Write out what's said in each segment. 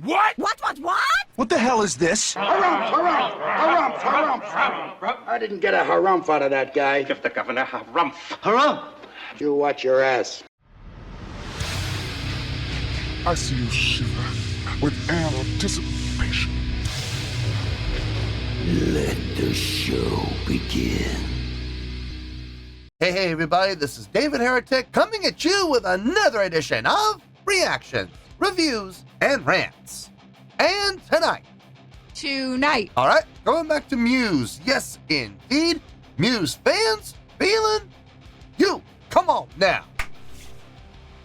What? What? What the hell is this? Harumph. I didn't get a harumph out of that guy. Give the governor harumph. Harumph! You watch your ass. I see you shiver with anticipation. Let the show begin. Hey everybody, this is David Heretic coming at you with another edition of Reactions, Reviews, and Rants. And tonight, alright, going back to Muse. Yes, indeed, Muse Fans Feeling You. Come on now.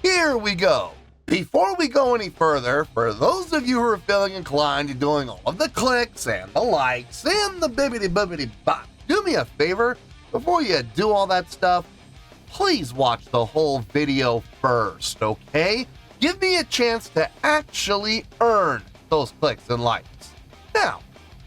Here we go. Before we go any further, for those of you who are feeling inclined to doing all of the clicks and the likes and the bibbity-bibbity bop, do me a favor, before you do all that stuff, please watch the whole video first, okay? Give me a chance to actually earn those clicks and likes. Now,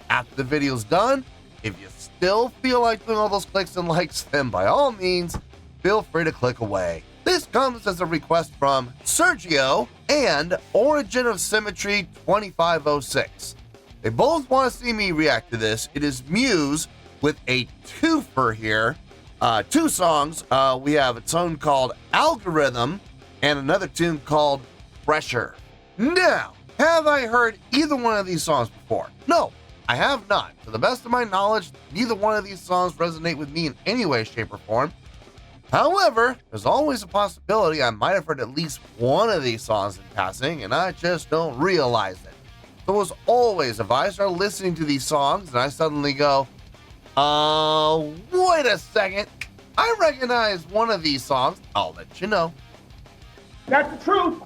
after the video's done, if you still feel like doing all those clicks and likes, then by all means, feel free to click away. This comes as a request from Sergio and Origin of Symmetry 2506. They both want to see me react to this. It is Muse with a twofer here. Two songs. We have a tune called Algorithm and another tune called Pressure. Now, have I heard either one of these songs before? No, I have not. To the best of my knowledge, neither one of these songs resonate with me in any way, shape, or form. However, there's always a possibility I might have heard at least one of these songs in passing, and I just don't realize it. So as always, if I start listening to these songs and I suddenly go, wait a second, I recognize one of these songs, I'll let you know. That's the truth.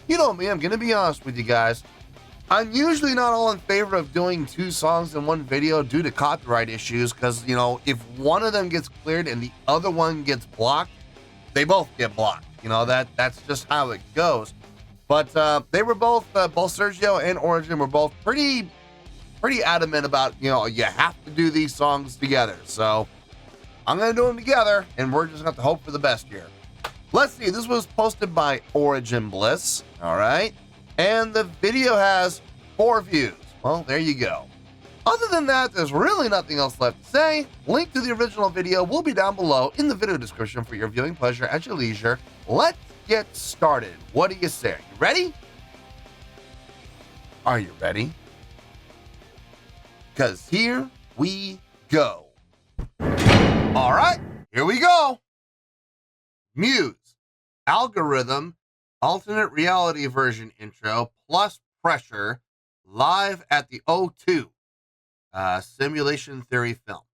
You know me, I'm gonna be honest with you guys. I'm usually not all in favor of doing two songs in one video due to copyright issues, because, you know, if one of them gets cleared and the other one gets blocked, they both get blocked. You know, that's just how it goes. But they were both Sergio and Origin were both pretty adamant about, you know, you have to do these songs together. So I'm gonna do them together, and we're just gonna have to hope for the best here. Let's see, this was posted by Origin Bliss, all right? And the video has 4 views. Well, there you go. Other than that, there's really nothing else left to say. Link to the original video will be down below in the video description for your viewing pleasure at your leisure. Let's get started. What do you say? You ready? Are you ready? Because here we go. All right, here we go. Muse, Algorithm, alternate reality version intro, plus Pressure, live at the O2, simulation theory film.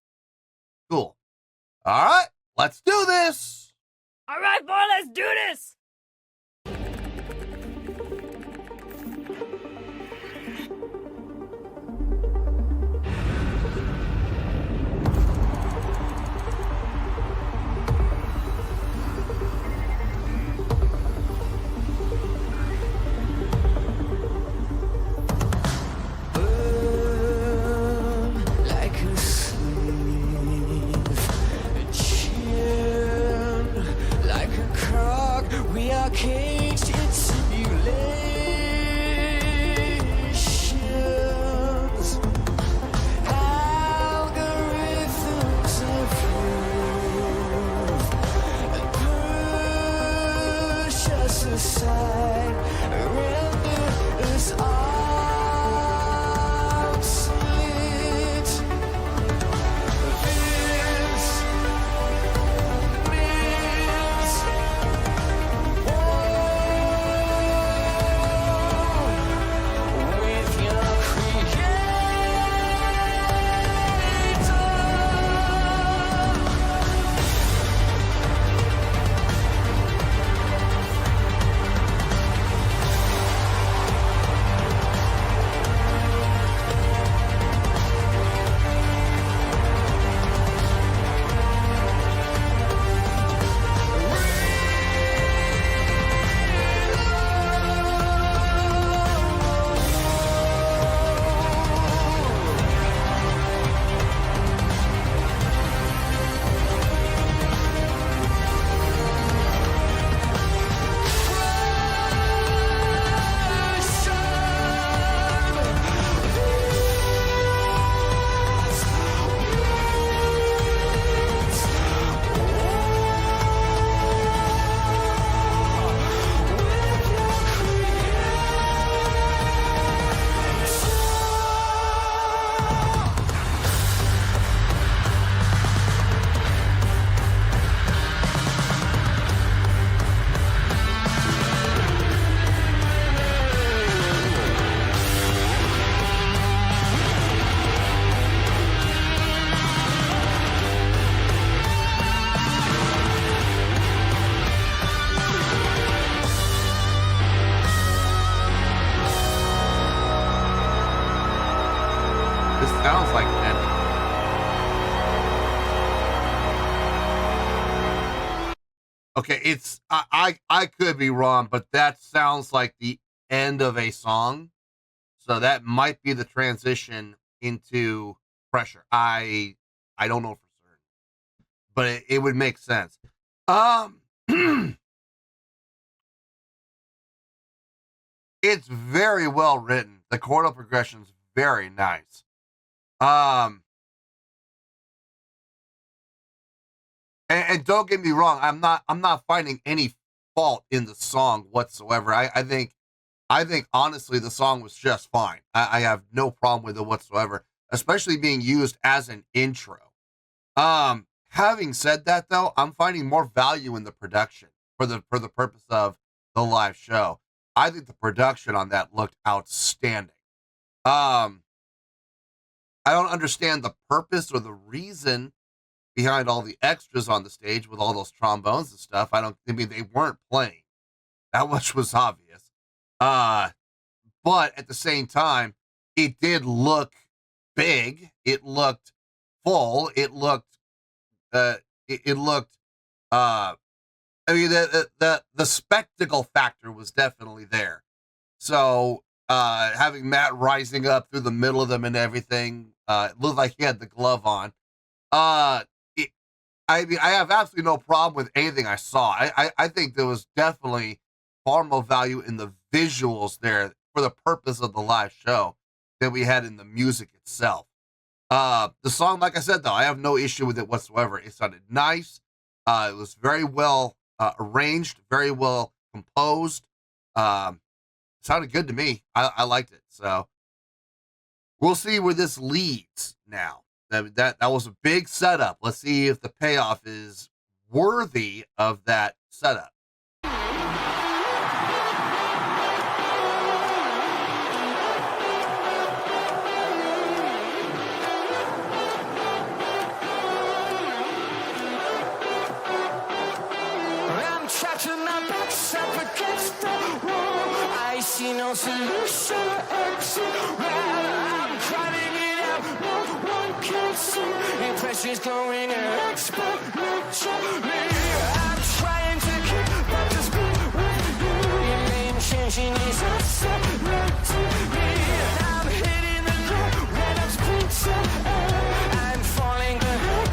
Cool. All right, let's do this. All right, boy, let's do this. Like a cog This sounds like an ending. Okay, it's I could be wrong, but that sounds like the end of a song. So that might be the transition into Pressure. I don't know for certain, but it would make sense. It's very well written. The chordal progression's very nice. And don't get me wrong, I'm not finding any fault in the song whatsoever. I think honestly the song was just fine. I have no problem with it whatsoever, especially being used as an intro. Having said that though, I'm finding more value in the production for the purpose of the live show. I think the production on that looked outstanding. I don't understand the purpose or the reason behind all the extras on the stage with all those trombones and stuff. I mean, they weren't playing. That much was obvious. But at the same time, it did look big. It looked full. It looked, I mean, the spectacle factor was definitely there. So, having Matt rising up through the middle of them and everything, it looked like he had the glove on. I mean, I have absolutely no problem with anything I saw. I think there was definitely far more value in the visuals there for the purpose of the live show than we had in the music itself. The song, like I said, though, I have no issue with it whatsoever. It sounded nice. It was very well arranged, very well composed. Sounded good to me. I liked it. So we'll see where this leads now. That was a big setup. Let's see if the payoff is worthy of that setup. I'm trapped in my box up against the wall. I see no solution or exit. I'm crying it out, no one can see. And pressure's going exponentially. I'm trying to keep up the speed with you. Your name changing is accelerating me. I'm hitting the ground when I'm sprinting. I'm falling behind,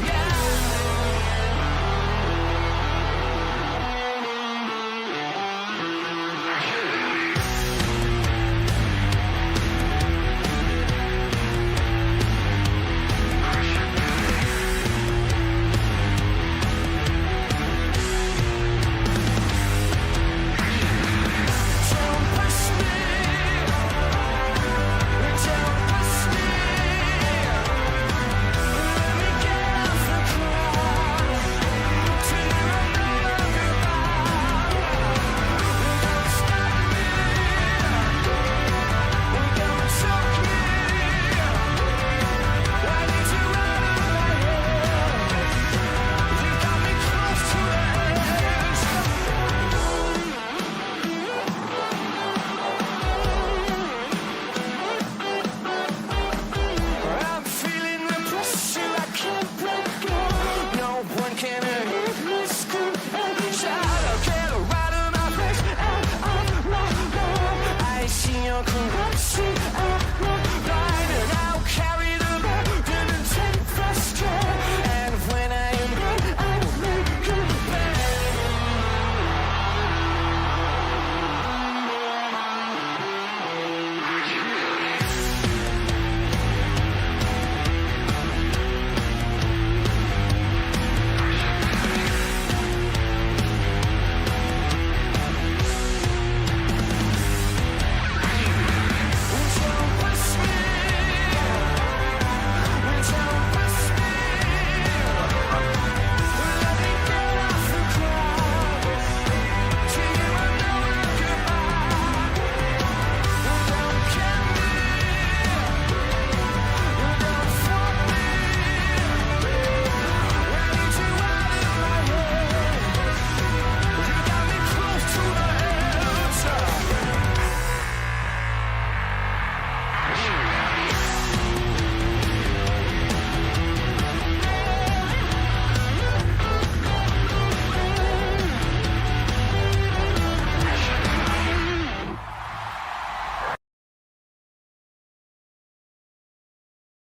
yeah.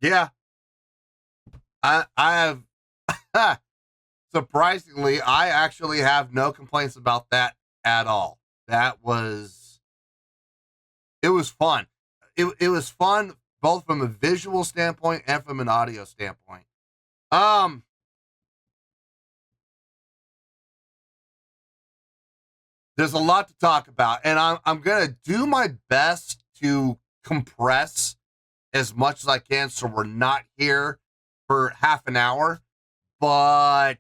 Yeah. I have, surprisingly, I actually have no complaints about that at all. It was fun. It was fun both from a visual standpoint and from an audio standpoint. There's a lot to talk about, and I'm gonna do my best to compress as much as I can so we're not here for half an hour, but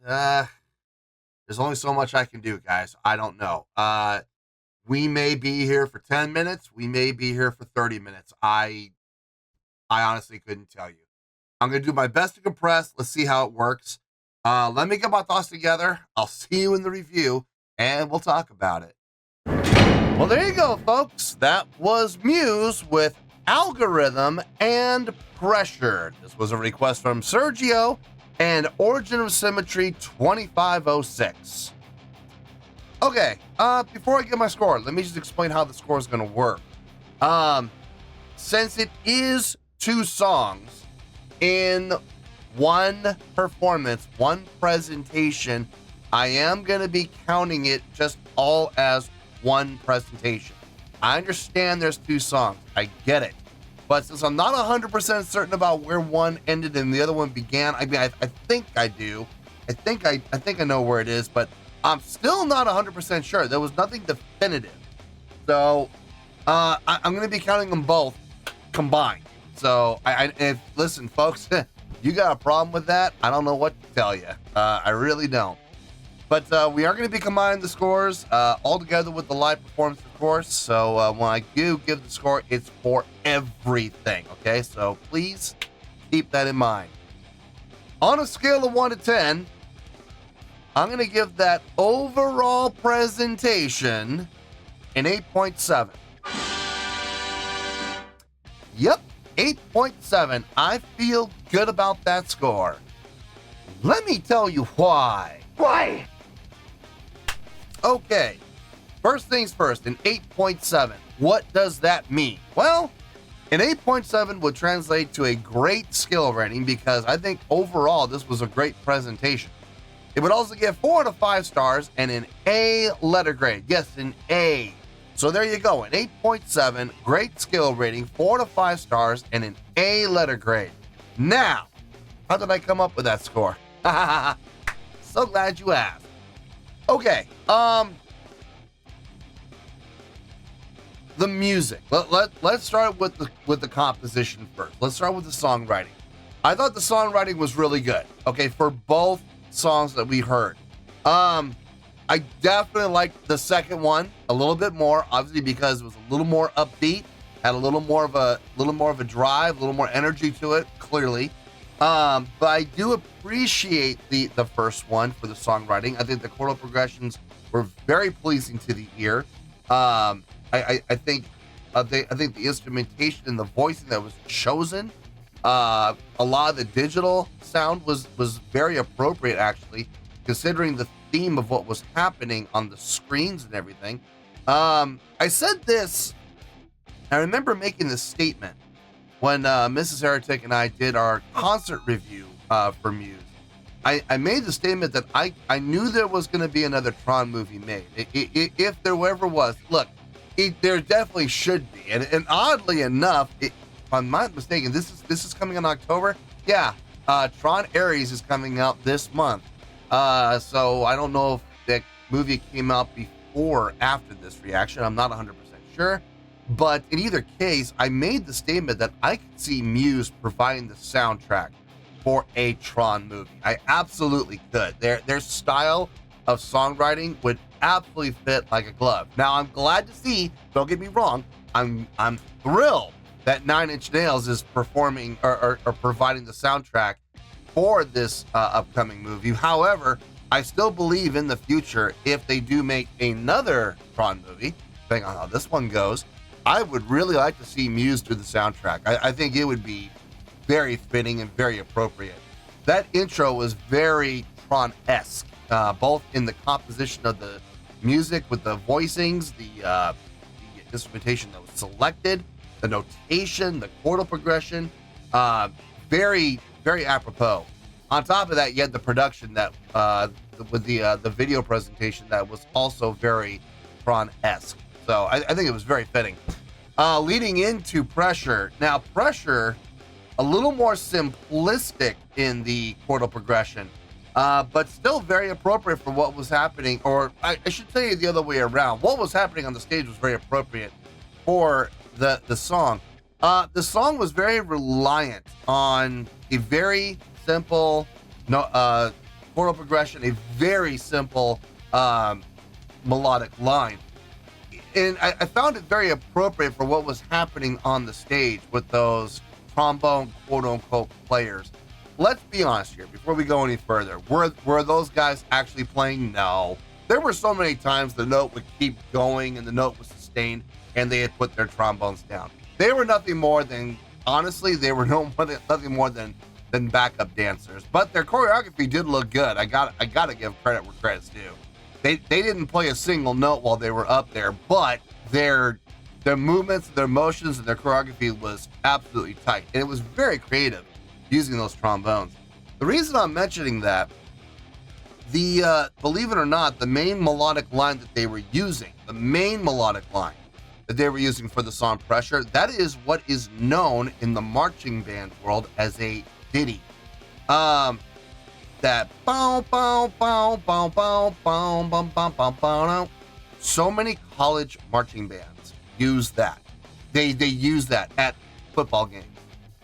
there's only so much I can do, guys. I don't know. We may be here for 10 minutes. We may be here for 30 minutes. I honestly couldn't tell you. I'm going to do my best to compress. Let's see how it works. Let me get my thoughts together. I'll see you in the review, and we'll talk about it. Well, there you go, folks. That was Muse with Algorithm and Pressure. This was a request from Sergio and Origin of Symmetry 2506. Okay, before I get my score, let me just explain how the score is going to work. Since it is 2 songs in one performance, one presentation, I am going to be counting it just all as one presentation. I understand there's 2 songs. I get it. But since I'm not 100% certain about where one ended and the other one began, I mean, I think I do. I think I know where it is, but I'm still not 100% sure. There was nothing definitive. So I'm going to be counting them both combined. So listen, folks, you got a problem with that? I don't know what to tell you. I really don't. But we are going to be combining the scores all together with the live performance, of course. So when I do give the score, it's for everything, okay? So please keep that in mind. On a scale of 1 to 10, I'm going to give that overall presentation an 8.7. Yep, 8.7. I feel good about that score. Let me tell you why. Why? Okay, first things first, an 8.7. What does that mean? Well, an 8.7 would translate to a great skill rating because I think overall this was a great presentation. It would also get 4 out of 5 stars and an A letter grade. Yes, an A. So there you go, an 8.7, great skill rating, 4 out of 5 stars, and an A letter grade. Now, how did I come up with that score? So glad you asked. Okay, the music. Let's start with the composition first. Let's start with the songwriting. I thought the songwriting was really good. Okay, for both songs that we heard. I definitely liked the second one a little bit more, obviously because it was a little more upbeat, had a little more of a drive, a little more energy to it, clearly. But I do appreciate the first one for the songwriting. I think the chordal progressions were very pleasing to the ear. I think the instrumentation and the voicing that was chosen, a lot of the digital sound was very appropriate, actually, considering the theme of what was happening on the screens and everything. I said this, I remember making this statement when Mrs. Heretic and I did our concert review for Muse. I made the statement that I knew there was going to be another Tron movie made. If there ever was. Look, there definitely should be. And oddly enough, if I'm not mistaken, this is coming in October. Yeah, Tron Ares is coming out this month. So I don't know if that movie came out before or after this reaction. I'm not 100% sure. But in either case, I made the statement that I could see Muse providing the soundtrack for a Tron movie. I absolutely could. Their style of songwriting would absolutely fit like a glove. Now, I'm glad to see, don't get me wrong, I'm thrilled that 9 Inch Nails is performing or providing the soundtrack for this upcoming movie. However, I still believe in the future, if they do make another Tron movie, depending on how this one goes, I would really like to see Muse do the soundtrack. I think it would be very fitting and very appropriate. That intro was very Tron-esque, both in the composition of the music with the voicings, the instrumentation that was selected, the notation, the chordal progression. Very, very apropos. On top of that, you had the production that with the video presentation that was also very Tron-esque. So I think it was very fitting. Leading into Pressure. Now, Pressure, a little more simplistic in the chordal progression, but still very appropriate for what was happening. Or I should tell you the other way around. What was happening on the stage was very appropriate for the song. The song was very reliant on a very simple chordal progression, a very simple melodic line. And I found it very appropriate for what was happening on the stage with those trombone quote-unquote players. Let's be honest here, before we go any further. Were those guys actually playing? No. There were so many times the note would keep going and the note was sustained and they had put their trombones down. They were nothing more than, honestly, they were nothing more than backup dancers. But their choreography did look good. I gotta give credit where credit's due. They didn't play a single note while they were up there, but their movements, their motions, and their choreography was absolutely tight. And it was very creative using those trombones. The reason I'm mentioning that, believe it or not, the main melodic line that they were using, for the song Pressure, that is what is known in the marching band world as a ditty. That bow bow bow bow bow bow bow bow bow bow. So many college marching bands use that. They use that at football games.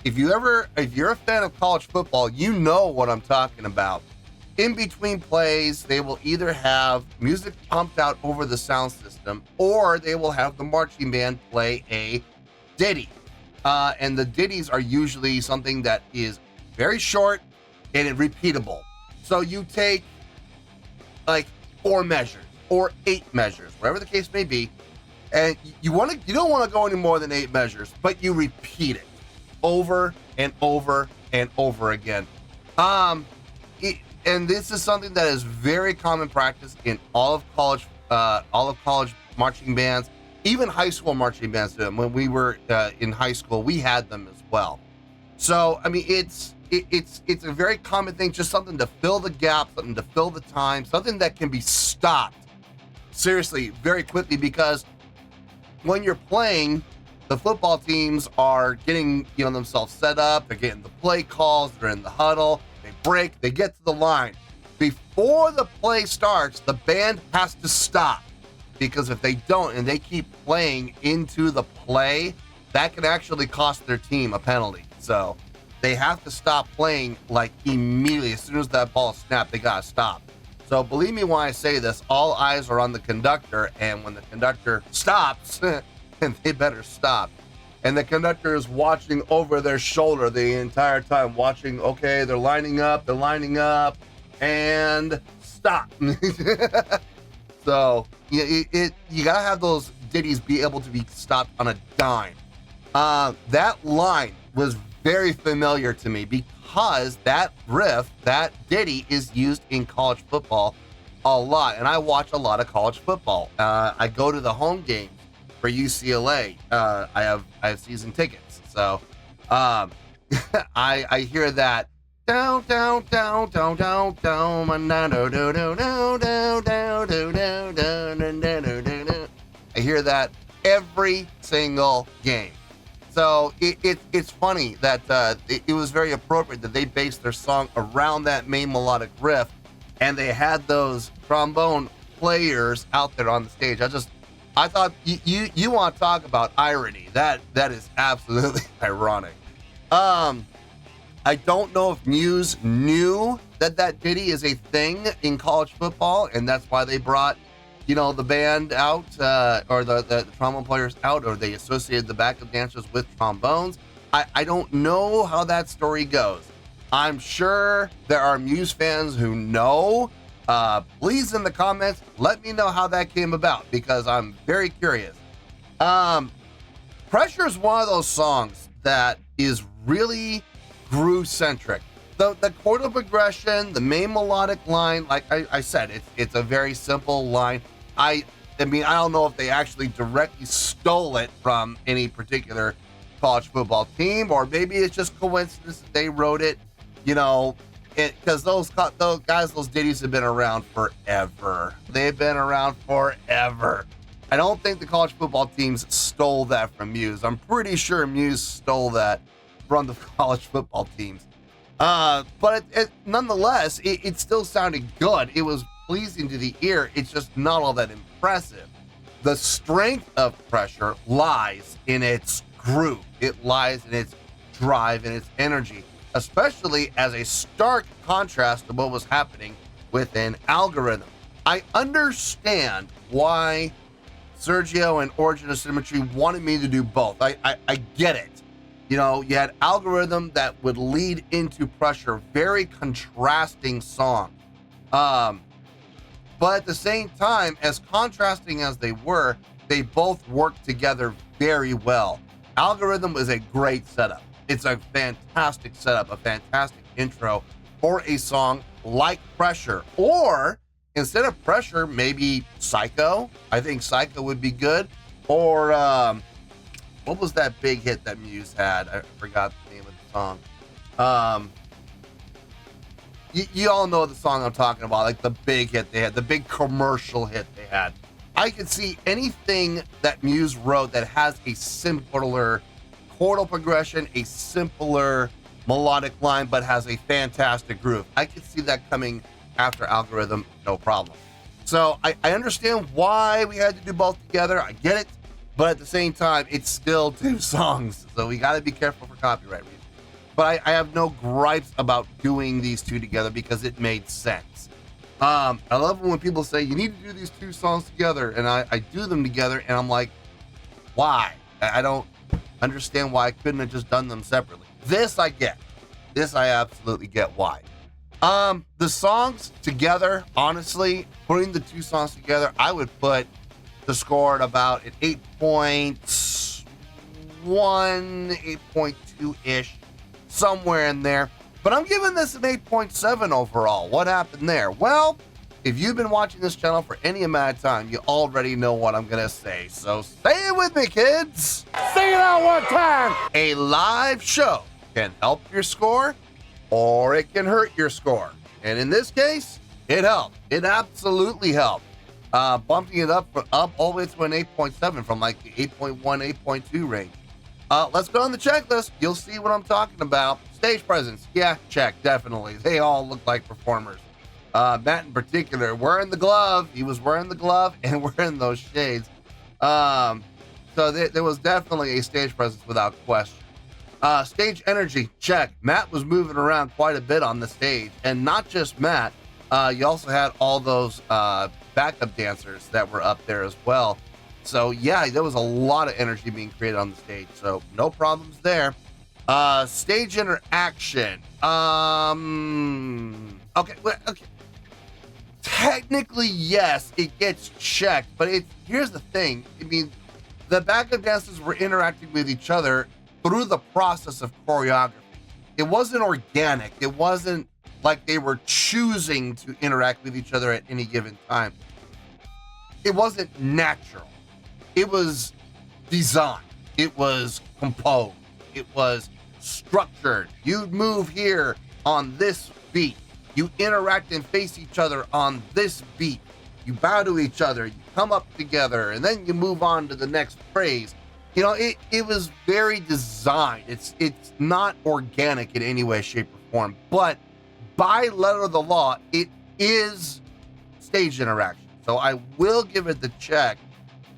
If you're a fan of college football, you know what I'm talking about. In between plays, they will either have music pumped out over the sound system, or they will have the marching band play a ditty. And the ditties are usually something that is very short and repeatable. So you take like 4 measures or 8 measures, whatever the case may be, and you don't want to go any more than 8 measures, but you repeat it over and over and over again. And this is something that is very common practice in all of college marching bands, even high school marching bands do them. When we were in high school, we had them as well. So I mean, it's a very common thing, just something to fill the gap, something to fill the time, something that can be stopped seriously very quickly, because when you're playing, the football teams are getting themselves set up, they're getting the play calls, they're in the huddle, they break, they get to the line. Before the play starts, the band has to stop, because if they don't and they keep playing into the play, that can actually cost their team a penalty. So they have to stop playing like immediately. As soon as that ball snapped, they gotta stop. So believe me when I say this, all eyes are on the conductor, and when the conductor stops, and they better stop. And the conductor is watching over their shoulder the entire time, watching, okay, they're lining up, and stop. So you gotta have those ditties be able to be stopped on a dime. That line was very familiar to me, because that riff, that ditty, is used in college football a lot, and I watch a lot of college football. I go to the home games for UCLA. I have season tickets, so I hear that down down down down down down I hear that every single game. So it's funny that it was very appropriate that they based their song around that main melodic riff, and they had those trombone players out there on the stage. I thought you want to talk about irony. That is absolutely ironic. I don't know if Muse knew that ditty is a thing in college football, and that's why they brought the band out, or the trombone players out, or they associated the backup dancers with trombones. I don't know how that story goes. I'm sure there are Muse fans who know. Please, in the comments, let me know how that came about, because I'm very curious. Pressure is one of those songs that is really groove-centric. The chordal progression, the main melodic line, like I said, it's a very simple line. I mean, I don't know if they actually directly stole it from any particular college football team, or maybe it's just coincidence that they wrote it, because those guys, those ditties have been around forever. They've been around forever. I don't think the college football teams stole that from Muse. I'm pretty sure Muse stole that from the college football teams. But nonetheless, it still sounded good. It was pleasing to the ear. It's just not all that impressive. The strength of Pressure lies in its groove. It lies in its drive and its energy, especially as a stark contrast to what was happening within Algorithm. I understand why Sergio and Origin of Symmetry wanted me to do both. I get it. You had Algorithm that would lead into Pressure, very contrasting song. But at the same time, as contrasting as they were, they both worked together very well. Algorithm was a great setup. It's a fantastic setup, a fantastic intro for a song like Pressure. Or instead of Pressure, maybe Psycho. I think Psycho would be good. Or what was that big hit that Muse had? I forgot the name of the song. You all know the song I'm talking about, like the big hit they had, the big commercial hit they had. I could see anything that Muse wrote that has a simpler chordal progression, a simpler melodic line, but has a fantastic groove. I could see that coming after Algorithm, no problem. So I understand why we had to do both together. I get it. But at the same time, it's still two songs. So we got to be careful for copyright reasons. But I have no gripes about doing these two together because it made sense. I love when people say, you need to do these two songs together. And I do them together and I'm like, why? I don't understand why I couldn't have just done them separately. This I get. This I absolutely get why. The songs together, honestly, putting the two songs together, I would put the score at about an 8.1, 8.2-ish, somewhere in there. But I'm giving this an 8.7 overall. What happened there? Well, if you've been watching this channel for any amount of time, you already know what I'm going to say. So say it with me, kids. Sing it out one time. A live show can help your score or it can hurt your score. And in this case, it helped. It absolutely helped. Bumping it up all the way to an 8.7 from like the 8.1, 8.2 range. Let's go on the checklist. You'll see what I'm talking about. Stage presence. Yeah, check. Definitely. They all look like performers. Matt in particular, wearing the glove. He was wearing the glove and wearing those shades. So there was definitely a stage presence without question. Stage energy. Check. Matt was moving around quite a bit on the stage. And not just Matt. You also had all those backup dancers that were up there as well. So yeah, there was a lot of energy being created on the stage. So no problems there. Stage interaction. Okay. Technically, yes, it gets checked, but here's the thing. I mean, the backup dancers were interacting with each other through the process of choreography. It wasn't organic. It wasn't like they were choosing to interact with each other at any given time. It wasn't natural. It was designed. It was composed. It was structured. You move here on this beat. You interact and face each other on this beat. You bow to each other. You come up together, and then you move on to the next phrase. You know, it was very designed. It's not organic in any way, shape, or form. But by letter of the law, it is stage interaction. So I will give it the check.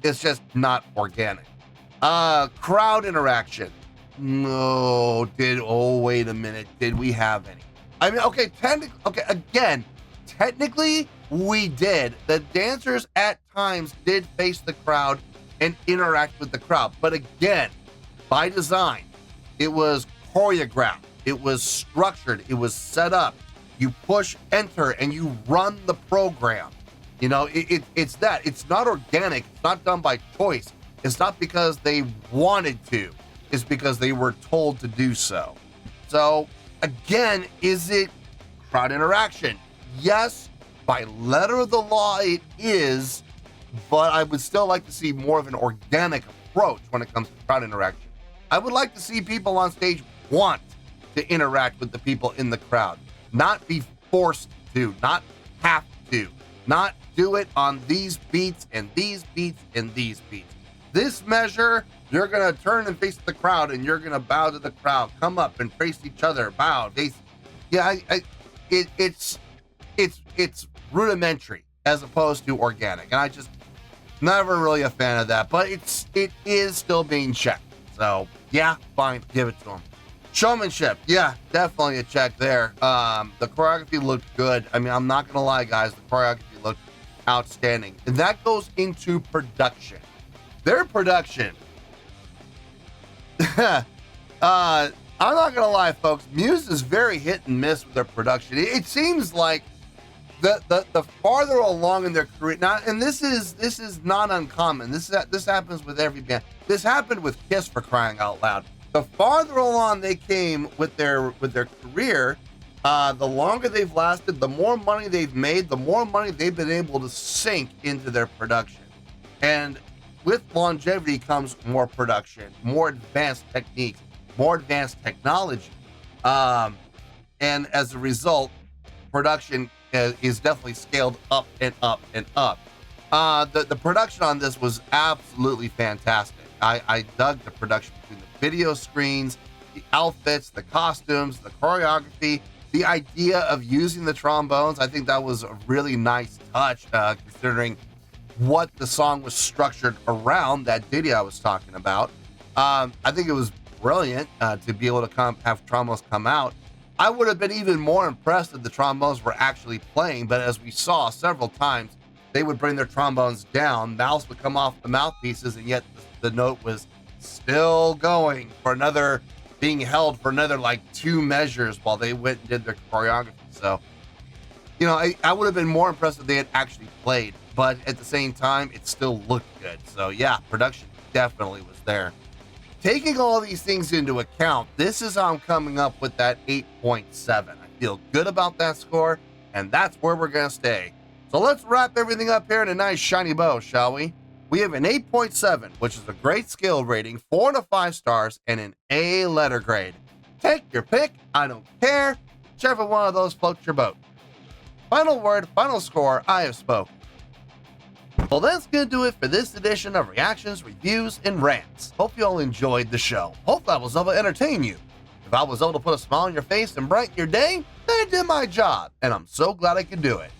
It's just not organic. Crowd interaction. No, wait a minute. Did we have any? I mean, okay, technically we did. The dancers at times did face the crowd and interact with the crowd. But again, by design, it was choreographed. It was structured. It was set up. You push enter and you run the program. You know, it's that. It's not organic. It's not done by choice. It's not because they wanted to. It's because they were told to do so. So, again, is it crowd interaction? Yes, by letter of the law, it is. But I would still like to see more of an organic approach when it comes to crowd interaction. I would like to see people on stage want to interact with the people in the crowd, not be forced to, not have to, not do it on these beats and these beats and these beats. This measure, you're gonna turn and face the crowd and you're gonna bow to the crowd, come up and face each other, bow, face. Yeah, it's rudimentary as opposed to organic, and I just never really a fan of that. But it is still being checked, so yeah, fine, give it to them. Showmanship, yeah, definitely a check there. The choreography looked good. I mean, I'm not gonna lie, guys, the choreography looked outstanding, and that goes into production. Their production. I'm not gonna lie, folks. Muse is very hit and miss with their production. It seems like the farther along in their career now, and this is not uncommon. This happens with every band. This happened with Kiss, for crying out loud. The farther along they came with their career, the longer they've lasted, the more money they've made, the more money they've been able to sink into their production. And with longevity comes more production, more advanced techniques, more advanced technology. And as a result, production is definitely scaled up and up and up. The production on this was absolutely fantastic. I dug the production between the video screens, the outfits, the costumes, the choreography, the idea of using the trombones. I think that was a really nice touch, considering what the song was structured around, that ditty I was talking about. I think it was brilliant to be able to have trombones come out. I would have been even more impressed if the trombones were actually playing, but as we saw several times, they would bring their trombones down, mouths would come off the mouthpieces, and yet the note was still going for another, being held for another like 2 measures while they went and did their choreography. So, you know, I would have been more impressed if they had actually played, but at the same time, it still looked good. So yeah, production definitely was there. Taking all these things into account, this is how I'm coming up with that 8.7. I feel good about that score, and that's where we're going to stay. So let's wrap everything up here in a nice shiny bow, shall we? We have an 8.7, which is a great skill rating, 4 to 5 stars, and an A letter grade. Take your pick, I don't care, whichever one of those floats your boat. Final word, final score, I have spoken. Well, that's going to do it for this edition of Reactions, Reviews, and Rants. Hope you all enjoyed the show. Hope I was able to entertain you. If I was able to put a smile on your face and brighten your day, then I did my job, and I'm so glad I could do it.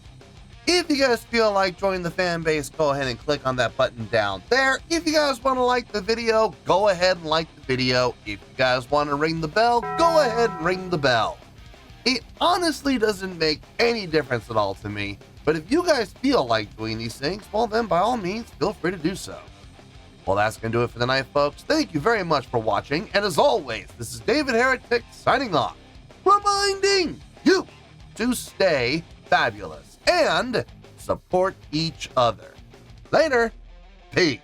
If you guys feel like joining the fan base, go ahead and click on that button down there. If you guys want to like the video, go ahead and like the video. If you guys want to ring the bell, go ahead and ring the bell. It honestly doesn't make any difference at all to me. But if you guys feel like doing these things, well then by all means, feel free to do so. Well, that's going to do it for the night, folks. Thank you very much for watching. And as always, this is David Heretic signing off, reminding you to stay fabulous and support each other. Later. Peace.